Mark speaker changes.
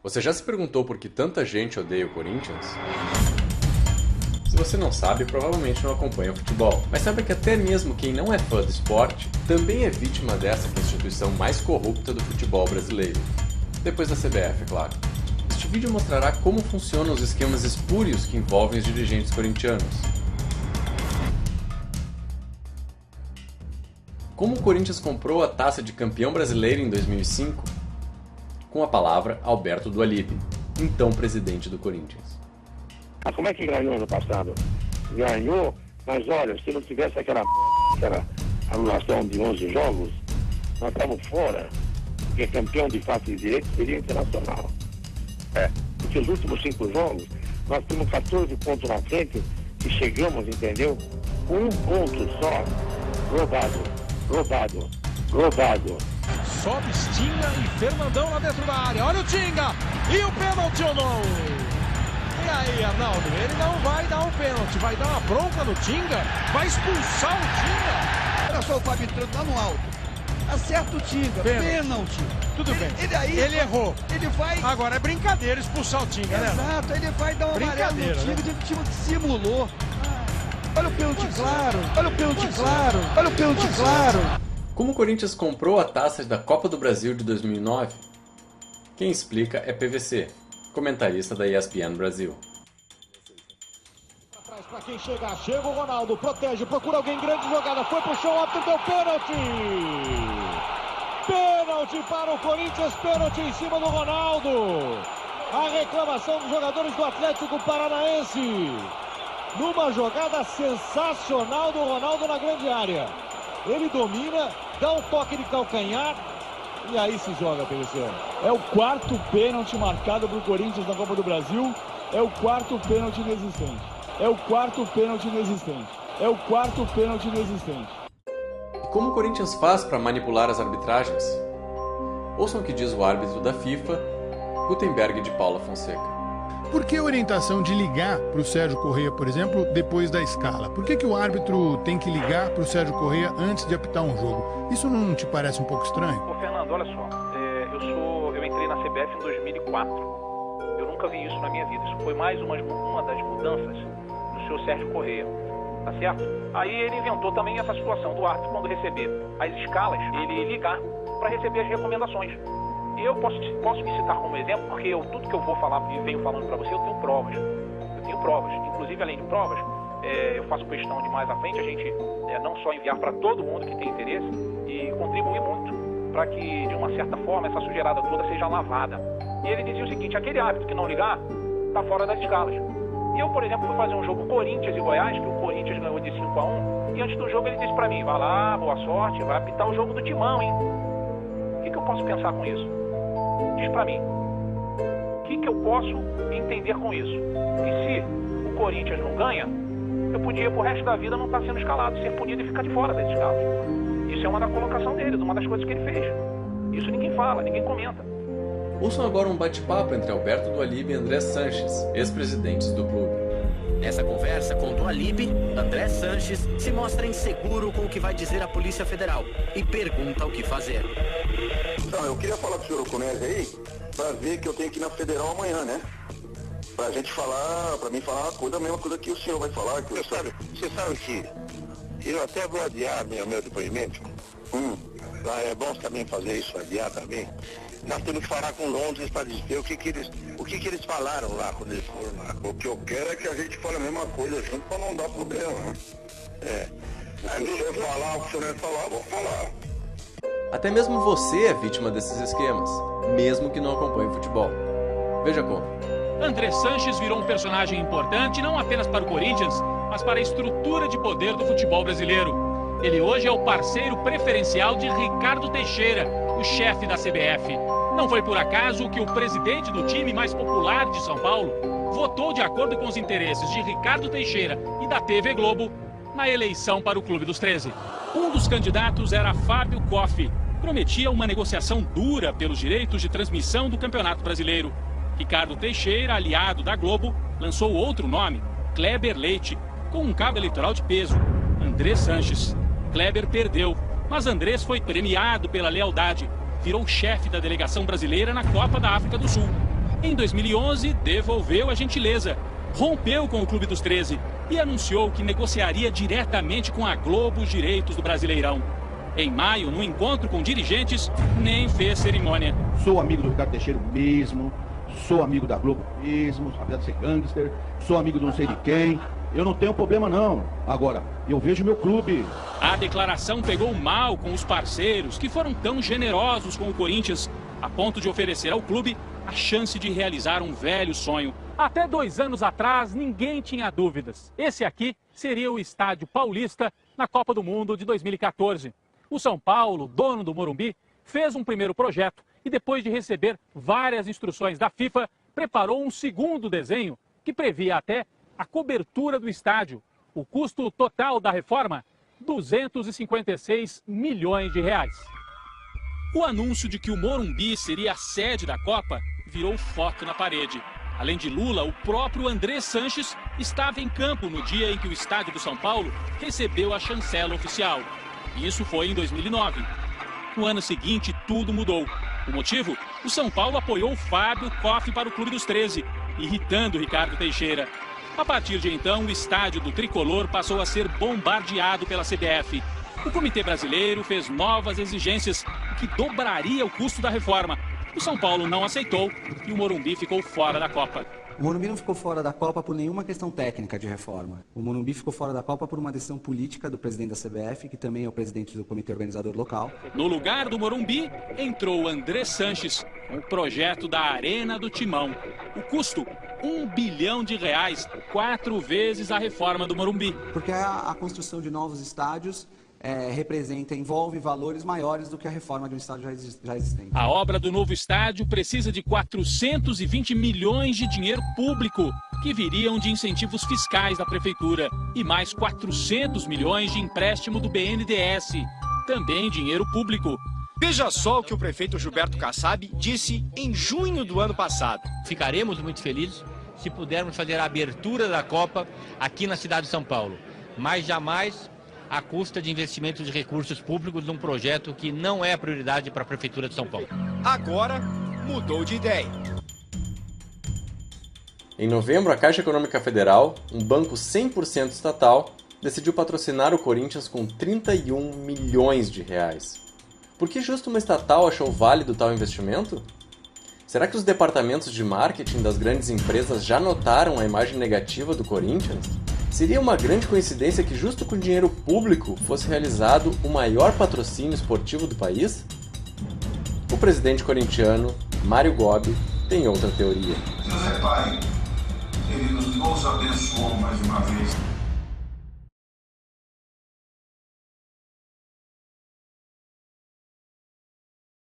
Speaker 1: Você já se perguntou por que tanta gente odeia o Corinthians? Se você não sabe, provavelmente não acompanha o futebol. Mas sabe que até mesmo quem não é fã do esporte também é vítima dessa que é a instituição mais corrupta do futebol brasileiro. Depois da CBF, é claro. Este vídeo mostrará como funcionam os esquemas espúrios que envolvem os dirigentes corintianos. Como o Corinthians comprou a taça de campeão brasileiro em 2005? Com a palavra, Alberto Dualib, então presidente do Corinthians.
Speaker 2: Como é que ganhou ano passado? Ganhou, mas olha, se não tivesse aquela anulação de 11 jogos, nós estávamos fora, porque campeão de fato e direito seria internacional. Porque os últimos 5 jogos, nós temos 14 pontos na frente e chegamos, entendeu? Com 1 ponto só, rodado.
Speaker 3: Sobe Tinga e Fernandão lá dentro da área. Olha o Tinga! E o pênalti ou não? E aí, Arnaldo? Ele não vai dar um pênalti, vai dar uma bronca no Tinga, vai expulsar o Tinga.
Speaker 4: Olha só o Fábio entrando lá no alto. Acerta o Tinga, pênalti.
Speaker 3: Tudo bem.
Speaker 4: Ele
Speaker 3: errou.
Speaker 4: Ele vai...
Speaker 3: Agora é brincadeira expulsar o Tinga, né?
Speaker 4: Exato, ele vai dar uma amarela no Tinga,
Speaker 3: né?
Speaker 4: O time simulou. Olha o pênalti claro, olha o pênalti claro.
Speaker 1: Como o Corinthians comprou a taça da Copa do Brasil de 2009? Quem explica é PVC, comentarista da ESPN Brasil.
Speaker 5: Para quem chega o Ronaldo, protege, procura alguém, grande jogada, foi pro chão, árbitro deu pênalti! Pênalti para o Corinthians, pênalti em cima do Ronaldo! A reclamação dos jogadores do Atlético Paranaense, numa jogada sensacional do Ronaldo na grande área. Ele domina, dá um toque de calcanhar e aí se joga, PVC.
Speaker 6: É o 4º pênalti marcado para o Corinthians na Copa do Brasil, é o 4º pênalti inexistente.
Speaker 1: E como o Corinthians faz para manipular as arbitragens? Ouçam o que diz o árbitro da FIFA, Gutenberg de Paula Fonseca.
Speaker 7: Por que a orientação de ligar para o Sérgio Corrêa, por exemplo, depois da escala? Por que o árbitro tem que ligar para o Sérgio Corrêa antes de apitar um jogo? Isso não te parece um pouco estranho?
Speaker 8: Ô Fernando, olha só, eu entrei na CBF em 2004. Eu nunca vi isso na minha vida. Isso foi mais uma das mudanças do senhor Sérgio Corrêa, tá certo? Aí ele inventou também essa situação do árbitro, quando receber as escalas, ele ligar para receber as recomendações. E eu posso me citar como exemplo, porque tudo que eu vou falar e venho falando para você, eu tenho provas. Inclusive, além de provas, eu faço questão de mais à frente a gente não só enviar para todo mundo que tem interesse e contribuir muito para que, de uma certa forma, essa sujeirada toda seja lavada. E ele dizia o seguinte: aquele árbitro que não ligar, está fora das escalas. E eu, por exemplo, fui fazer um jogo Corinthians e Goiás, que o Corinthians ganhou de 5-1, e antes do jogo ele disse para mim: vai lá, boa sorte, vai apitar o jogo do Timão, hein? O que eu posso pensar com isso? Diz pra mim, o que eu posso entender com isso? Que se o Corinthians não ganha, eu podia pro resto da vida não estar sendo escalado, ser punido e ficar de fora das escalas. Isso é uma da colocação dele, uma das coisas que ele fez. Isso ninguém fala, ninguém comenta.
Speaker 1: Ouçam agora um bate-papo entre Alberto Dualib e André Sanches, ex-presidentes do clube.
Speaker 9: Nessa conversa com Dualib, André Sanches se mostra inseguro com o que vai dizer a Polícia Federal e pergunta o que fazer.
Speaker 2: Então, eu queria falar com o senhor Oconese aí, para ver que eu tenho que ir na Federal amanhã, né? Pra gente falar, pra mim falar uma coisa, a mesma coisa que o senhor vai falar. Que você sabe que eu até vou adiar meu depoimento. É bom também fazer isso, adiar também. Nós temos que falar com Londres para dizer o que eles falaram lá quando eles foram lá. O que eu quero é que a gente fale a mesma coisa junto para não dar problema, né? Se o senhor falar o que o senhor vai falar, eu vou falar.
Speaker 1: Até mesmo você é vítima desses esquemas, mesmo que não acompanhe futebol. Veja como.
Speaker 10: André Sanches virou um personagem importante não apenas para o Corinthians, mas para a estrutura de poder do futebol brasileiro. Ele hoje é o parceiro preferencial de Ricardo Teixeira, o chefe da CBF. Não foi por acaso que o presidente do time mais popular de São Paulo votou de acordo com os interesses de Ricardo Teixeira e da TV Globo na eleição para o Clube dos 13. Um dos candidatos era Fábio Koff. Prometia uma negociação dura pelos direitos de transmissão do Campeonato Brasileiro. Ricardo Teixeira, aliado da Globo, lançou outro nome, Kleber Leite, com um cabo eleitoral de peso, André Sanches. Kleber perdeu, mas Andrés foi premiado pela lealdade. Virou chefe da delegação brasileira na Copa da África do Sul. Em 2011, devolveu a gentileza, rompeu com o Clube dos 13 e anunciou que negociaria diretamente com a Globo os direitos do Brasileirão. Em maio, no encontro com dirigentes, nem fez cerimônia.
Speaker 4: Sou amigo do Ricardo Teixeira mesmo, sou amigo da Globo mesmo, apesar de ser gangster, sou amigo de não sei de quem. Eu não tenho problema não. Agora, eu vejo meu clube.
Speaker 10: A declaração pegou mal com os parceiros que foram tão generosos com o Corinthians, a ponto de oferecer ao clube a chance de realizar um velho sonho. Até 2 anos atrás, ninguém tinha dúvidas. Esse aqui seria o Estádio Paulista na Copa do Mundo de 2014. O São Paulo, dono do Morumbi, fez um primeiro projeto e, depois de receber várias instruções da FIFA, preparou um segundo desenho que previa até a cobertura do estádio. O custo total da reforma, 256 milhões de reais. O anúncio de que o Morumbi seria a sede da Copa virou foto na parede. Além de Lula, o próprio André Sanches estava em campo no dia em que o estádio do São Paulo recebeu a chancela oficial. Isso foi em 2009. No ano seguinte, tudo mudou. O motivo? O São Paulo apoiou Fábio Koff para o Clube dos 13, irritando Ricardo Teixeira. A partir de então, o estádio do Tricolor passou a ser bombardeado pela CBF. O Comitê Brasileiro fez novas exigências, que dobraria o custo da reforma. O São Paulo não aceitou e o Morumbi ficou fora da Copa.
Speaker 11: O Morumbi não ficou fora da Copa por nenhuma questão técnica de reforma. O Morumbi ficou fora da Copa por uma decisão política do presidente da CBF, que também é o presidente do comitê organizador local.
Speaker 10: No lugar do Morumbi, entrou André Sanches, um projeto da Arena do Timão. O custo, R$1 bilhão, 4 vezes a reforma do Morumbi.
Speaker 11: Porque a construção de novos estádios envolve valores maiores do que a reforma de um estádio já existente.
Speaker 10: A obra do novo estádio precisa de 420 milhões de dinheiro público, que viriam de incentivos fiscais da prefeitura, e mais 400 milhões de empréstimo do BNDES, também dinheiro público.
Speaker 12: Veja só o que o prefeito Gilberto Kassab disse em junho do ano passado.
Speaker 13: Ficaremos muito felizes se pudermos fazer a abertura da Copa aqui na cidade de São Paulo, mas jamais à custa de investimentos de recursos públicos num projeto que não é a prioridade para a Prefeitura de São Paulo.
Speaker 12: Agora mudou de ideia.
Speaker 1: Em novembro, a Caixa Econômica Federal, um banco 100% estatal, decidiu patrocinar o Corinthians com 31 milhões de reais. Por que justo uma estatal achou válido tal investimento? Será que os departamentos de marketing das grandes empresas já notaram a imagem negativa do Corinthians? Seria uma grande coincidência que justo com dinheiro público fosse realizado o maior patrocínio esportivo do país? O presidente corintiano, Mário Gobi, tem outra teoria.
Speaker 14: Deus é Pai, Ele nos abençoou mais uma vez.